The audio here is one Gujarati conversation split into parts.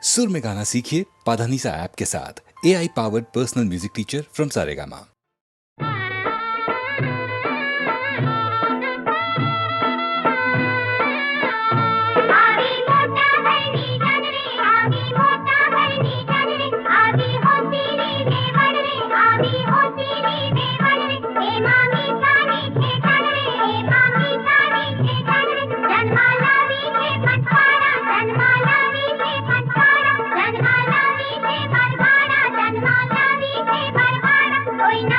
सुर में गाना सीखिए पाधानीसा ऐप के साथ। AI powered personal music teacher from Saregama. कोई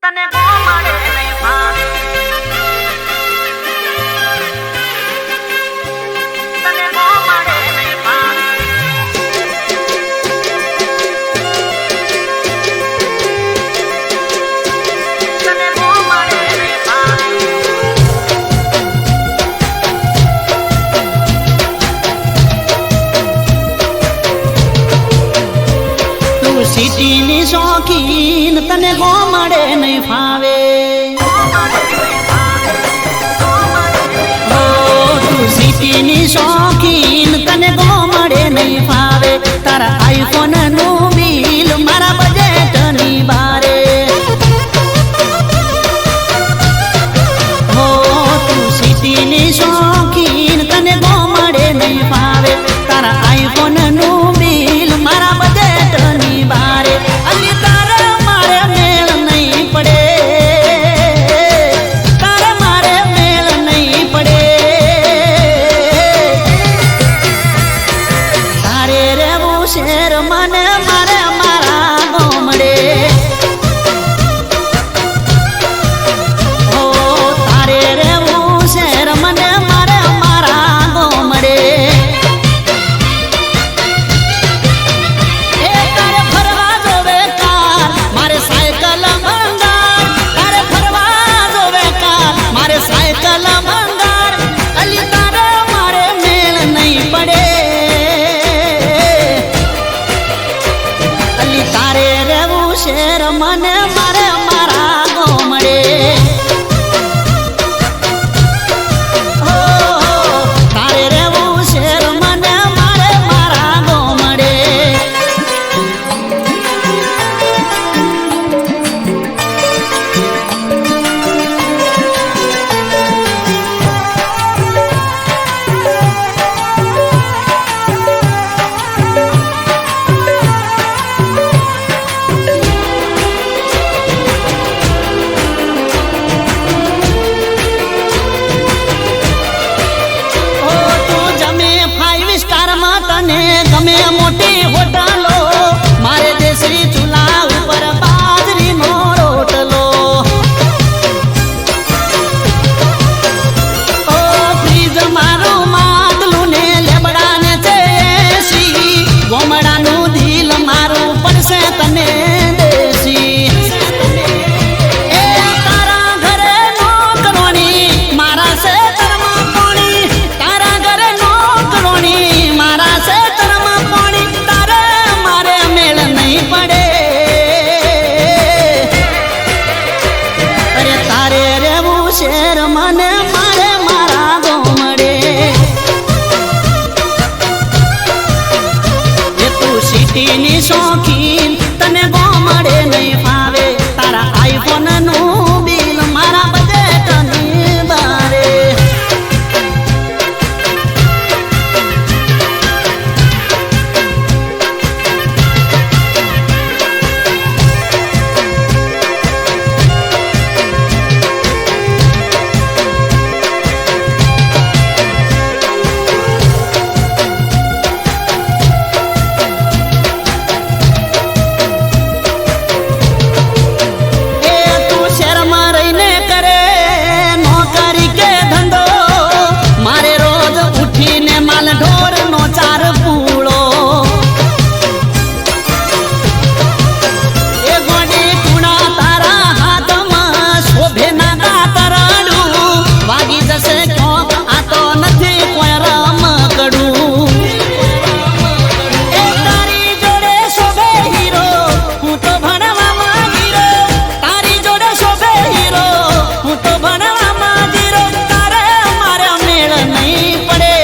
તને ગો મળે નહીં ભાવે, તને ગો મળે નહીં ભાવે, તને ગો મળે નહીં ભાવે. તું સિટીની શોખીન તને ગો મળે નહીં ફાવે, તું સિટીની શોખીન તને ગો મળે નહીં ફાવે. તારા આઈફોન નું બિલ મારા બજેટ ની બારે, હો તું સિટીની શોખીન તને ગો મળે નહીં ફાવે. તારા આઈફોન નું બિલ મારા બજેટ ની બારે, અને તારા મારે મેળ નહીં પડે, તારા મારે મેળ નહીં પડે. તારે રેવું શેર મને મારે મારા ગોમડે, ઓ તારે રેવું શેર મને મારે મારા ગોમડે. એ તારે ફરવા જોવે કાર મારે સાયકલ મંગાર, તારે ફરવા જોવે કાર મારે સાયકલ મંગાર, અલી તારે મારે મેળ નહીં પડે, અલી તારે રેવું શેર મને મારે મારા ગોમડે. હો તારે રેવું શેર મને મારે મારા ગોમડે. ઓ તું જમે 5 સ્ટારમાં તને ગમે મોટી હોટલો, મારે દેશી ચૂલા ઉપર બાજરીનો રોટલો. ઓ ફ્રીજ મારું માટલું ને લેબડાને છે એસી, ગોમડાનું દિલ મારું પડશે તને દેશી. એ તારા ઘરે નોકરોની મારા ખેતરમાં પાણી, તારા ઘરે નોકરોની મારા ખેતરમાં પાણી, તારે મારે મેળ નહીં પડે. અરે તારે રેવું શેર મને મારે મારા ગોમડે. એ તું સિટીની શોખીન તને ગો મળે નહીં ફાવે. તારા આઈફોન નું બિલ મારા બજેટ ની બારે, એ તું શહેરમાં રહીને કરે નોકરી કે ધંધો, મારે રોજ ઉઠીને માલ ઢોર નો ચાર પૂળો. એ ગોડી કુણા તારા હાથમાં શોભે ના દાતરડું, વાગી જશે ક્યોંક આ તો નથી કોઈ રમકડું. એ તારી જોડે શોભે હીરો હું તો ભણવામાં ગીરો, તારી જોડે શોભે હીરો હું તો ભણવામાં ગીરો. તારે મારે મેળ નહીં પડે,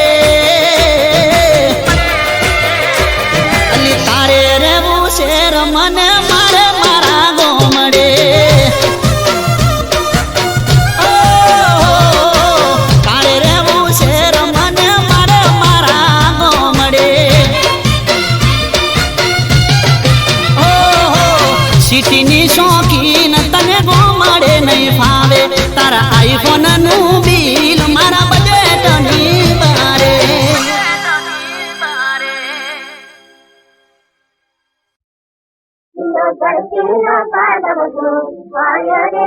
અલી તારે રેવું શેર મને મારે મારા ગોમડે. ઓ તારે રેવું શેર મને મારે મારા ગોમડે. ઓહો સિટીની શોખીન તને ગો મળે નહીં ફાવે. તારા આઈફોન નું બિલ મારા બજેટ ની બારે. ધરતીના પાડવજો વાયરે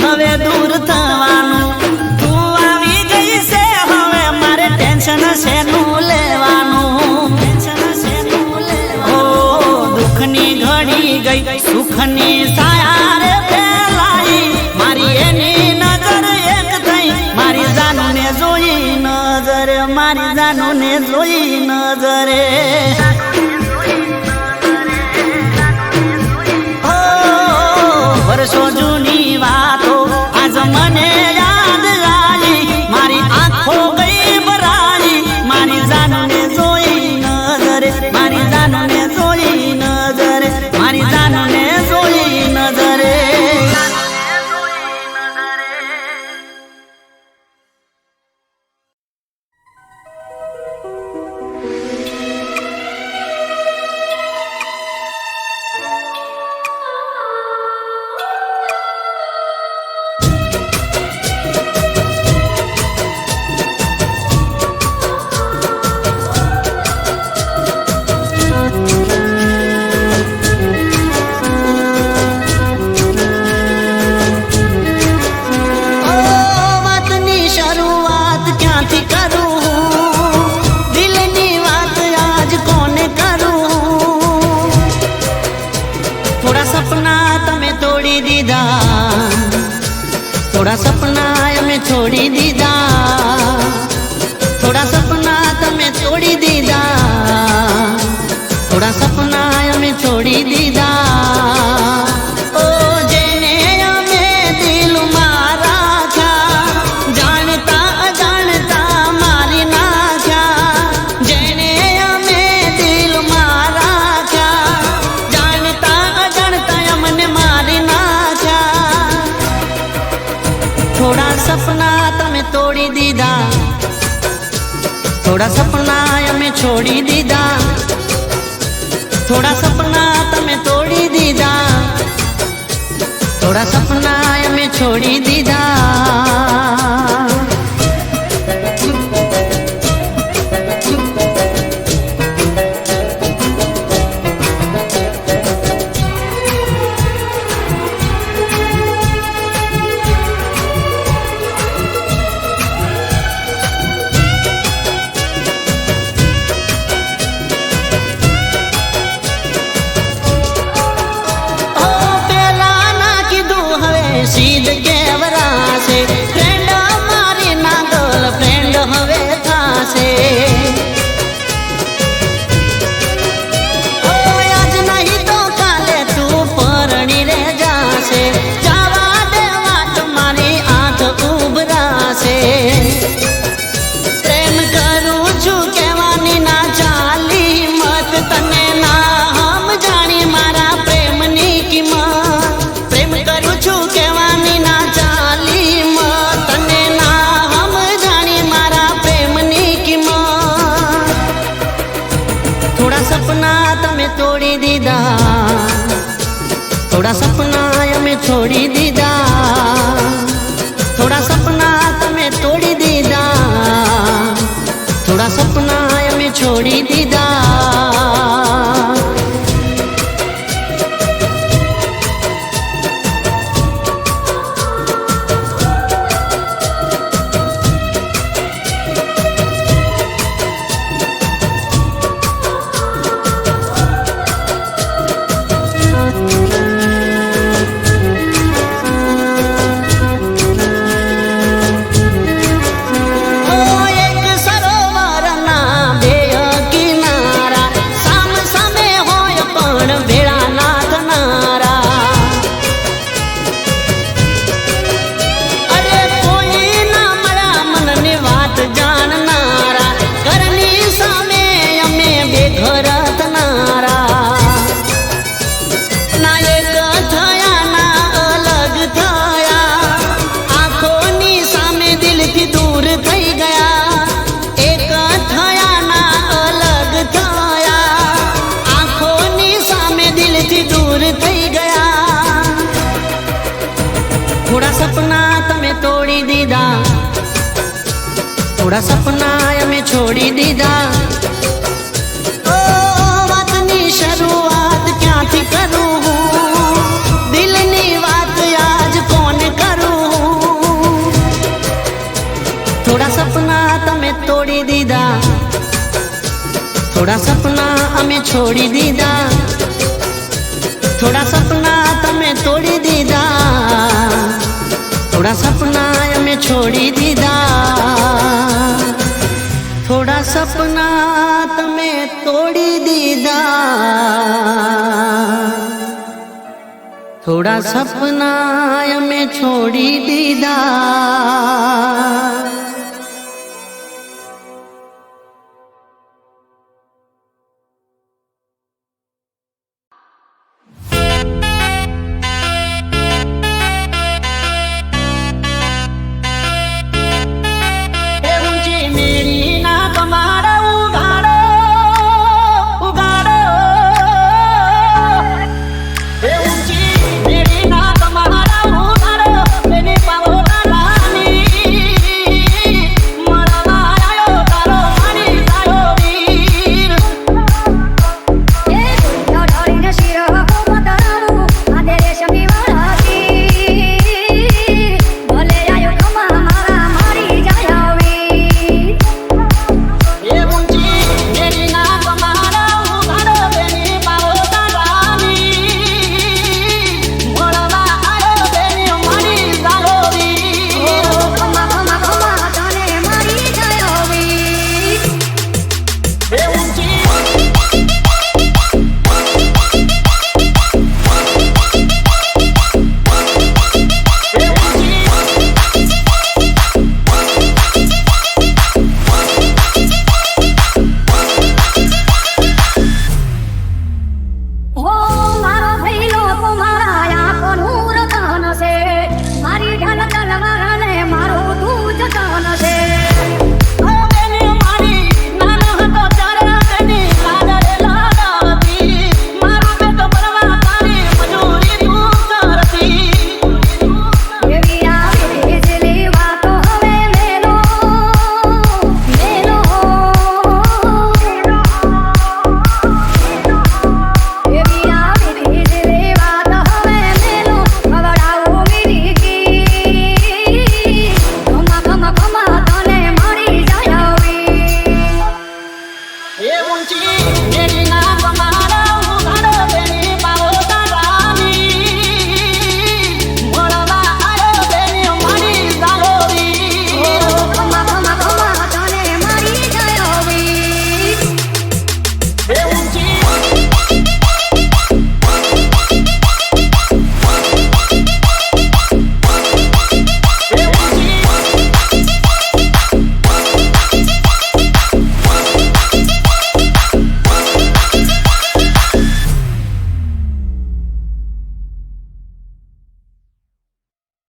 હવે દૂર થવાનું. તું આવી ગઈ છે હવે મારે ટેન્શન શેનું લેવાનું. ઓ દુઃખની ઘડી ગઈ સુખની સાયા રે ફેલાઈ. મારી એની નજર એક થઈ મારી જાનુને જોઈ નજરે. મારી જાનુને જોઈ નજરે. વર્ષો જૂની વાતો આજ મને યાદ આવી. મારી આંખો ગઈ ભરાઈ. મારી જાનુને જોઈ નજરે. મારી જાનુને જોઈ નજરે. મારી જાનુને જોઈ નજરે. થોડા સપના અમે છોડી દીધા. થોડા સપના તમે તોડી દીધા. થોડા સપના અમે છોડી દીધા. ઓ જેને અમે દિલમાં રાખ્યા જાણતા અજાણતા મારી નાખ્યા. જેને અમે દિલમાં રાખ્યા જાણતા અજાણતા અમને મારી નાખ્યા. થોડા સપના તમે તોડી દીધા. થોડા સપના અમે છોડી દીધા. થોડા સપના તમે તોડી દીધા. થોડા સપના અમે છોડી દીધા. સીધ કેવરાશે ફ્રેન્ડ મારી ના ગર્લફ્રેન્ડ હવે થાશે. આજ નહીં તો કાલે તું પરણી રે જાશે. જવા દે વાત મારી આંખ ઉભરાશે. પ્રેમ કરું છું કહેવાની ના ચાલી મત તને ના સમજાણી મારા પ્રેમની કિંમત. પ્રેમ કરું છું કહેવાની ના ચાલી મત તને ના સમજાણી મારા પ્રેમની કિંમત. થોડા સપના તમે તોડી દીધા. થોડા સપના અમે છોડી દીધા. થોડા સપના તમે તોડી દીધા. થોડા સપના અમે છોડી દીધા. થોડા સપના તમે તોડી દીધા. થોડા સપના અમે છોડી દીધા. ઓ વાતની શરૂઆત ક્યાંથી કરું? દિલની વાત આજ કોને કરું? તોડી દીધા, થોડા સપના અમે છોડી દીધા, થોડા સપના તમે તોડી દીધા, થોડા સપના અમે છોડી દીધા, થોડા સપના તમે તોડી દીધા, થોડા સપના અમે છોડી દીધા.